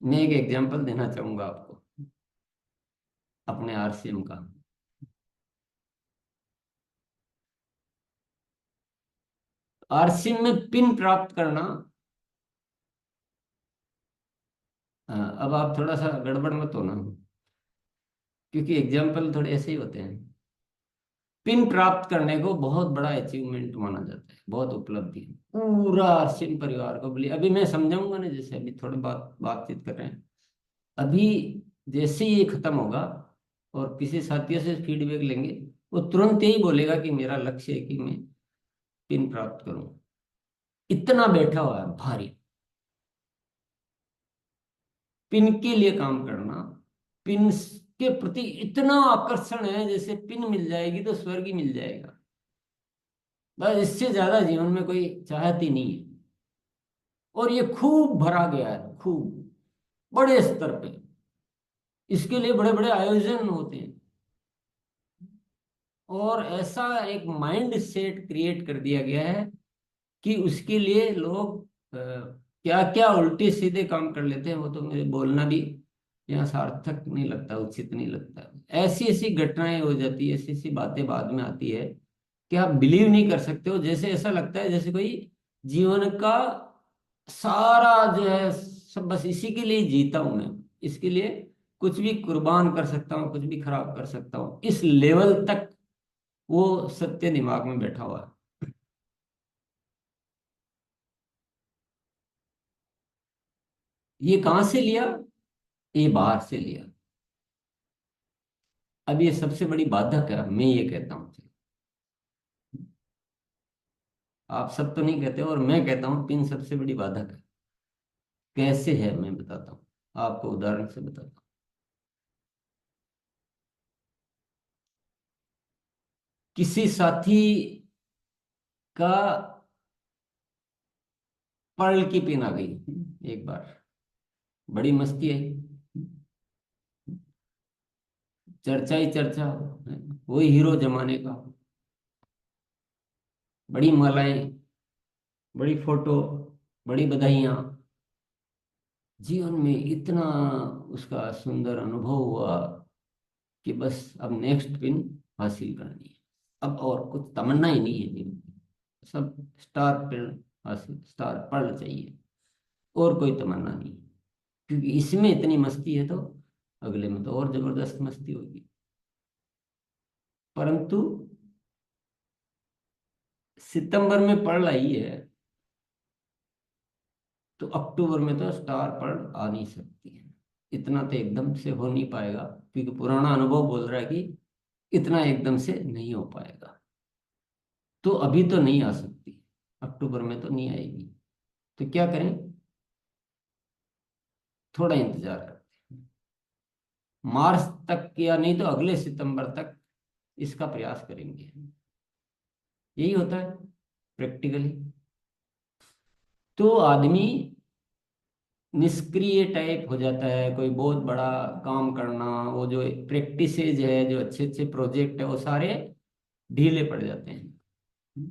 मैं एक एग्जांपल देना चाहूंगा आपको अपने आरसीएम का। आरसीएम में पिन प्राप्त करना। अब आप थोड़ा सा गड़बड़ मत होना, क्योंकि एग्जाम्पल थोड़े ऐसे ही होते हैं। पिन प्राप्त करने को बहुत बड़ा अचीवमेंट माना जाता है, बहुत उपलब्धि है। पूरा आरसीएम परिवार को बोलिए, अभी मैं समझाऊंगा ना, जैसे अभी थोड़ी बातचीत कर रहे हैं। अभी जैसे ही ये खत्म होगा और किसी साथियों से फीडबैक लेंगे, वो तुरंत यही बोलेगा कि मेरा लक्ष्य है कि मैं पिन प्राप्त करूं। इतना बैठा हुआ है भारी पिन के लिए काम करना। पिन के प्रति इतना आकर्षण है, जैसे पिन मिल जाएगी तो स्वर्ग ही मिल जाएगा। बस इससे ज्यादा जीवन में कोई चाहत ही नहीं है। और ये खूब भरा गया है, खूब बड़े स्तर पे। इसके लिए बड़े बड़े आयोजन होते हैं। और ऐसा एक माइंड सेट क्रिएट कर दिया गया है कि उसके लिए लोग क्या क्या उल्टे सीधे काम कर लेते हैं, वो तो मुझे बोलना भी यहाँ सार्थक नहीं लगता, उचित नहीं लगता। ऐसी ऐसी घटनाएं हो जाती है, ऐसी ऐसी बातें बाद में आती है कि आप बिलीव नहीं कर सकते हो। जैसे ऐसा लगता है जैसे कोई जीवन का सारा जो है सब बस इसी के लिए जीता हूं मैं, इसके लिए कुछ भी कुर्बान कर सकता हूँ, कुछ भी खराब कर सकता हूँ, इस लेवल तक वो सत्य दिमाग में बैठा हुआ है। ये कहाँ से लिया? ये बाहर से लिया। अब ये सबसे बड़ी बाधक है, मैं ये कहता हूँ। आप सब तो नहीं कहते, और मैं कहता हूँ पिन सबसे बड़ी बाधक है। कैसे है मैं बताता हूँ, आपको उदाहरण से बताता हूँ। किसी साथी का पर्ल की पिन आ गई एक बार, बड़ी मस्ती आई, चर्चा ही चर्चा, वही हीरो जमाने का, बड़ी मालाएं, बड़ी फोटो, बड़ी बधाइयाँ। जीवन में इतना उसका सुंदर अनुभव हुआ कि बस अब नेक्स्ट पिन हासिल करनी है। अब और कुछ तमन्ना ही नहीं है जीवन में। सब स्टार पिन हासिल, स्टार पर्ल चाहिए, और कोई तमन्ना नहीं है। क्योंकि इसमें इतनी मस्ती है तो अगले में तो और जबरदस्त मस्ती होगी। परंतु सितंबर में पर्ल आई है, तो अक्टूबर में तो स्टार पर्ल आ नहीं सकती है। इतना तो एकदम से हो नहीं पाएगा, क्योंकि पुराना अनुभव बोल रहा है कि इतना एकदम से नहीं हो पाएगा। तो अभी तो नहीं आ सकती, अक्टूबर में तो नहीं आएगी। तो क्या करें? थोड़ा इंतजार करते हैं, मार्च तक या नहीं तो अगले सितंबर तक इसका प्रयास करेंगे। यही होता है प्रैक्टिकली। तो आदमी निष्क्रिय टाइप हो जाता है। कोई बहुत बड़ा काम करना, वो जो प्रैक्टिसेज है, जो अच्छे अच्छे प्रोजेक्ट है, वो सारे ढीले पड़ जाते हैं।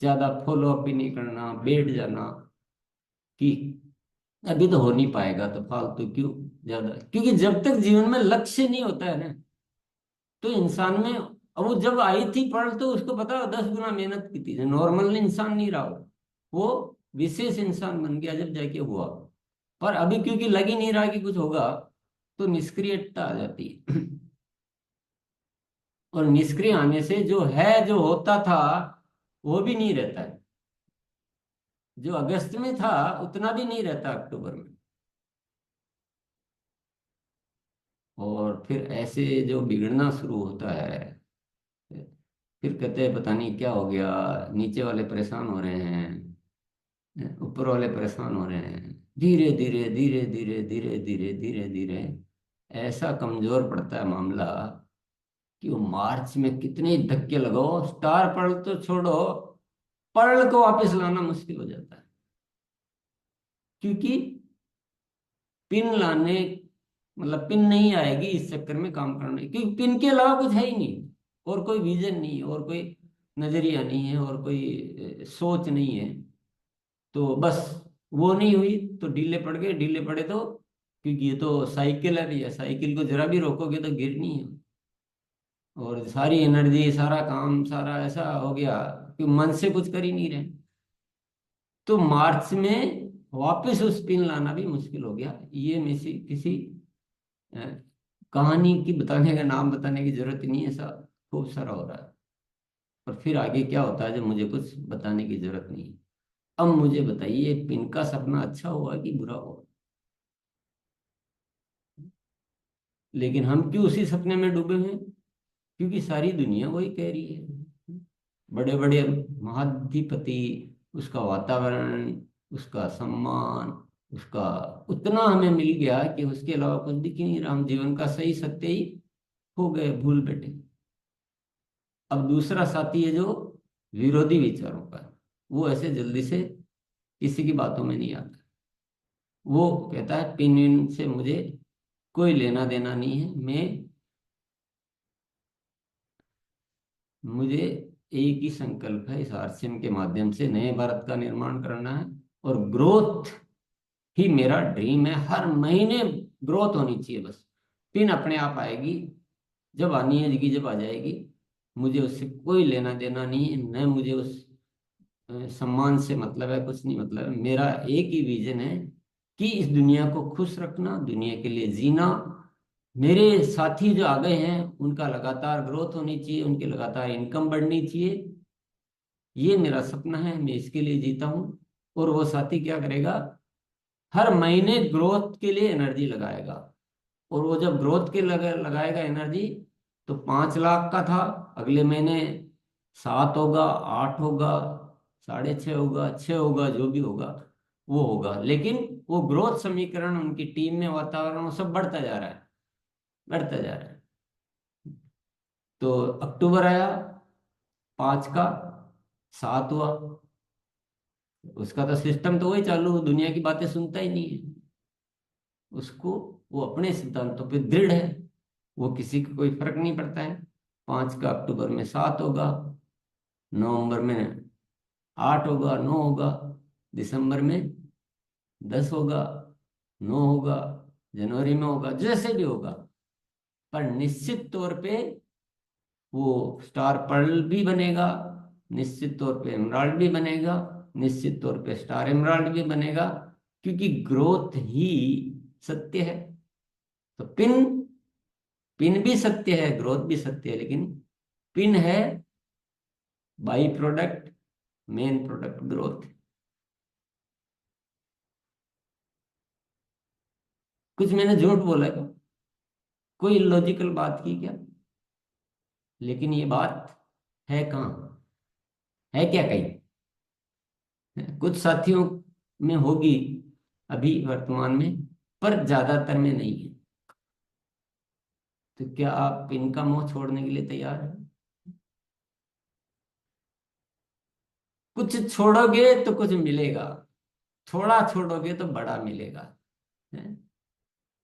ज्यादा फॉलो अप भी नहीं करना, बैठ जाना कि अभी तो हो नहीं पाएगा, तो फालतू क्यों ज्यादा। क्योंकि जब तक जीवन में लक्ष्य नहीं होता है ना, तो इंसान में, अब वो जब आई थी पढ़ तो उसको पता 10 गुना मेहनत की थी, नॉर्मल इंसान नहीं रहा वो विशेष इंसान बन गया जब जाके हुआ। पर अभी क्योंकि लग ही नहीं रहा कि कुछ होगा, तो निष्क्रियता आ जाती है। और निष्क्रिय आने से जो है, जो होता था, वो भी नहीं रहता है। जो अगस्त में था उतना भी नहीं रहता अक्टूबर में। और फिर ऐसे जो बिगड़ना शुरू होता है, फिर कहते हैं पता नहीं क्या हो गया, नीचे वाले परेशान हो रहे हैं, ऊपर वाले परेशान हो रहे हैं। धीरे धीरे धीरे धीरे धीरे धीरे धीरे धीरे ऐसा कमजोर पड़ता है मामला कि वो मार्च में कितने ही धक्के लगाओ, स्टार पर्ल तो छोड़ो, पर्ल को वापस लाना मुश्किल हो जाता है। क्योंकि पिन लाने, मतलब पिन नहीं आएगी इस चक्कर में काम करने, क्योंकि पिन के अलावा कुछ है ही नहीं। और कोई विजन नहीं है, और कोई नजरिया नहीं है, और कोई सोच नहीं है। तो बस वो नहीं हुई तो ढीले पड़ गए, ढीले पड़े तो क्योंकि ये तो साइकिल है भैया, साइकिल को जरा भी रोकोगे तो गिरनी है। और सारी एनर्जी, सारा काम, सारा ऐसा हो गया कि मन से कुछ कर ही नहीं रहे। तो मार्च में वापस उस पिन लाना भी मुश्किल हो गया। ये किसी किसी अ, कहानी की बताने का नाम बताने की जरूरत ही नहीं है, ऐसा खूब सारा हो रहा है। और फिर आगे क्या होता है जो मुझे कुछ बताने की जरूरत नहीं है। अब मुझे बताइए, पिन का सपना अच्छा हुआ कि बुरा हुआ? लेकिन हम क्यों उसी सपने में डूबे हैं? क्योंकि सारी दुनिया वही कह रही है। बड़े बड़े महाधिपति, उसका वातावरण, उसका सम्मान, उसका उतना हमें मिल गया कि उसके अलावा कुछ दिख ही नहीं रहा। हम जीवन का सही सत्य ही हो गए, भूल बैठे। अब दूसरा साथी है जो विरोधी विचारों का है। वो ऐसे जल्दी से किसी की बातों में नहीं आता। वो कहता है पिन विन से मुझे कोई लेना देना नहीं है। मुझे एक ही संकल्प है, इस आरसीएम के माध्यम से नए भारत का निर्माण करना है। और ग्रोथ ही मेरा ड्रीम है। हर महीने ग्रोथ होनी चाहिए बस। पिन अपने आप आएगी, जब आनी है जगी, जब आ जाएगी। मुझे उससे कोई लेना देना नहीं है, न मुझे उस सम्मान से मतलब है, कुछ नहीं मतलब है। मेरा एक ही विजन है कि इस दुनिया को खुश रखना, दुनिया के लिए जीना। मेरे साथी जो आ गए हैं उनका लगातार ग्रोथ होनी चाहिए, उनकी लगातार इनकम बढ़नी चाहिए। ये मेरा सपना है, मैं इसके लिए जीता हूँ। और वो साथी क्या करेगा? हर महीने ग्रोथ के लिए एनर्जी लगाएगा। और वो जब ग्रोथ के लगाएगा एनर्जी, तो 5 लाख का था, अगले महीने 7 होगा, 8 होगा, 6.5 होगा, 6 होगा, जो भी होगा वो होगा। लेकिन वो ग्रोथ समीकरण उनकी टीम में, वातावरण, वो सब बढ़ता जा रहा है, बढ़ता जा रहा है। तो अक्टूबर आया, 5 का 7 हुआ। उसका तो सिस्टम तो वही चालू, दुनिया की बातें सुनता ही नहीं है। उसको, वो अपने सिद्धांतों पे दृढ़ है। वो किसी को कोई फर्क नहीं पड़ता है। 5 का अक्टूबर में 7 होगा, नवंबर में 8 होगा, 9 होगा, दिसंबर में 10 होगा, 9 होगा, जनवरी में होगा, जैसे भी होगा। पर निश्चित तौर पे वो स्टार पर्ल भी बनेगा, निश्चित तौर पे एमराल्ड भी बनेगा, निश्चित तौर पे स्टार एमराल्ड भी बनेगा। क्योंकि ग्रोथ ही सत्य है। तो पिन, पिन भी सत्य है, ग्रोथ भी सत्य है, लेकिन पिन है by product, main product growth. कुछ मैंने झूठ बोला क्या? कोई लॉजिकल बात की क्या? लेकिन ये बात है कहाँ? है क्या कहीं? कुछ साथियों में होगी अभी वर्तमान में, पर ज्यादातर में नहीं है। तो क्या आप इनका मोह छोड़ने के लिए तैयार हैं? कुछ छोड़ोगे तो कुछ मिलेगा, थोड़ा छोड़ोगे तो बड़ा मिलेगा। है?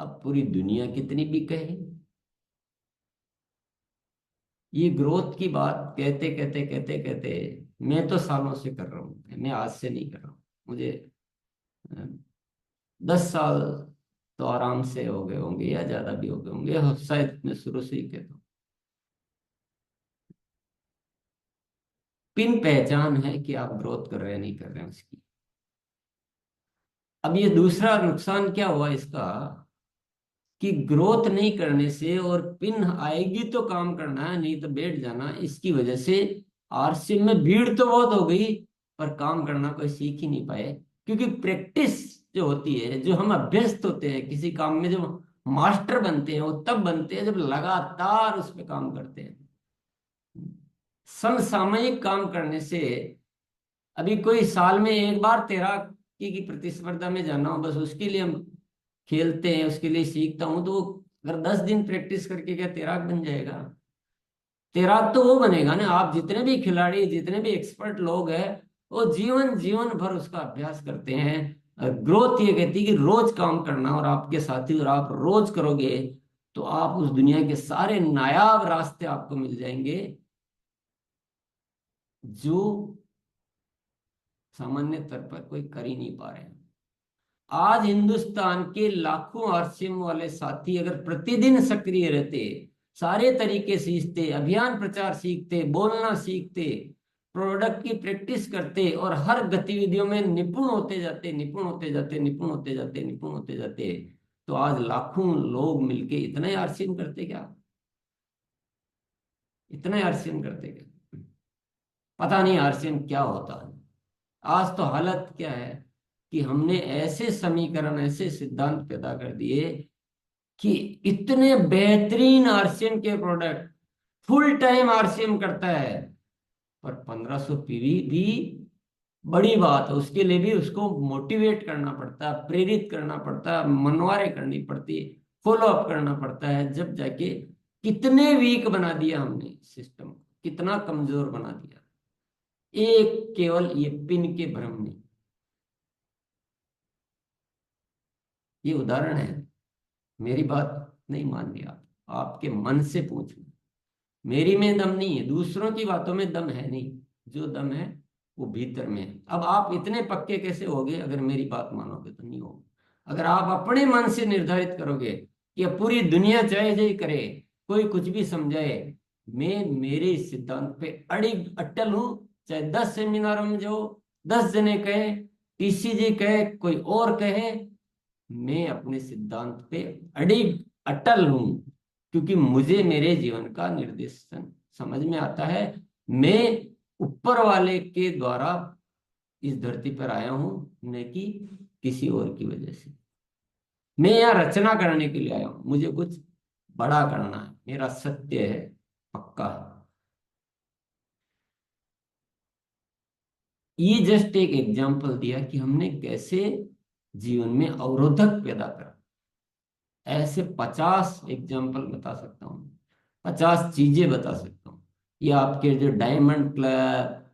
अब पूरी दुनिया कितनी भी कहे, ये ग्रोथ की बात कहते कहते कहते कहते मैं तो सालों से कर रहा हूँ, मैं आज से नहीं कर रहा हूँ। मुझे अ, 10 साल तो आराम से हो गए होंगे, या ज्यादा भी हो गए होंगे, शायद मैं शुरू से ही कहता हूँ। पिन पहचान है कि आप ग्रोथ कर रहे हैं नहीं कर रहे हैं उसकी। अब ये दूसरा नुकसान क्या हुआ इसका, कि ग्रोथ नहीं करने से, और पिन आएगी तो काम करना है, नहीं तो बैठ जाना, इसकी वजह से आरसीएम में भीड़ तो बहुत हो गई, पर काम करना कोई सीख ही नहीं पाए। क्योंकि प्रैक्टिस जो होती है, जो हम अभ्यस्त होते हैं किसी काम में, जो मास्टर बनते हैं, वो तब बनते हैं जब लगातार उस पर काम करते हैं। समसामयिक काम करने से, अभी कोई साल में एक बार तैराकी की प्रतिस्पर्धा में जाना हो, बस उसके लिए हम खेलते हैं, उसके लिए सीखता हूं, तो वो अगर 10 दिन प्रैक्टिस करके क्या तैराक बन जाएगा? तैराक तो वो बनेगा ना, आप जितने भी खिलाड़ी, जितने भी एक्सपर्ट लोग हैं, वो जीवन जीवन भर उसका अभ्यास करते हैं। ग्रोथ ये कहती है कि रोज काम करना, और आपके साथी और आप रोज करोगे तो आप उस दुनिया के सारे नायाब रास्ते आपको मिल जाएंगे, जो सामान्य तौर पर कोई कर ही नहीं पा रहे हैं। आज हिंदुस्तान के लाखों आरसीएम वाले साथी अगर प्रतिदिन सक्रिय रहते, सारे तरीके सीखते, अभियान प्रचार सीखते, बोलना सीखते, प्रोडक्ट की प्रैक्टिस करते और हर गतिविधियों में निपुण होते जाते, निपुण होते जाते, निपुण होते जाते, निपुण होते जाते, तो आज लाखों लोग मिलके इतना ही आरसीएम करते क्या? इतना ही आरसीएम करते क्या? पता नहीं आरसीएम क्या होता है। आज तो हालत क्या है कि हमने ऐसे समीकरण, ऐसे सिद्धांत पैदा कर दिए कि इतने बेहतरीन आरसीएम के प्रोडक्ट फुल टाइम आरसीएम करता है, पर 1500 पीवी भी बड़ी बात है। उसके लिए भी उसको मोटिवेट करना पड़ता है, प्रेरित करना पड़ता है, मनवारे करनी पड़ती है, फॉलो अप करना पड़ता है, जब जाके कितने वीक बना दिया हमने सिस्टम, कितना कमजोर बना दिया, एक केवल ये पिन के भ्रम ने। ये उदाहरण है, मेरी बात नहीं मान रही आप, आपके मन से पूछ लो। मेरी में दम नहीं है, दूसरों की बातों में दम है नहीं, जो दम है वो भीतर में है। अब आप इतने पक्के कैसे होगे? अगर मेरी बात मानोगे तो नहीं होगे। अगर आप अपने मन से निर्धारित करोगे कि अब पूरी दुनिया चाहे जो करे, कोई कुछ भी समझाए, मैं मेरे इस सिद्धांत पे अड़ी अटल हूं, चाहे 10 सेमिनारों में जाओ, 10 जने कहे, टीसीजी कहे, कोई और कहे, मैं अपने सिद्धांत पे अड़ी अटल हूं, क्योंकि मुझे मेरे जीवन का निर्देशन समझ में आता है। मैं ऊपर वाले के द्वारा इस धरती पर आया हूं, न कि किसी और की वजह से। मैं यहाँ रचना करने के लिए आया हूं, मुझे कुछ बड़ा करना है, मेरा सत्य है, पक्का है। ये जस्ट एक एग्जाम्पल दिया कि हमने कैसे जीवन में अवरोधक पैदा करा। ऐसे 50 एग्जाम्पल बता सकता हूँ, 50 चीजें बता सकता हूँ। ये आपके जो डायमंड क्लब,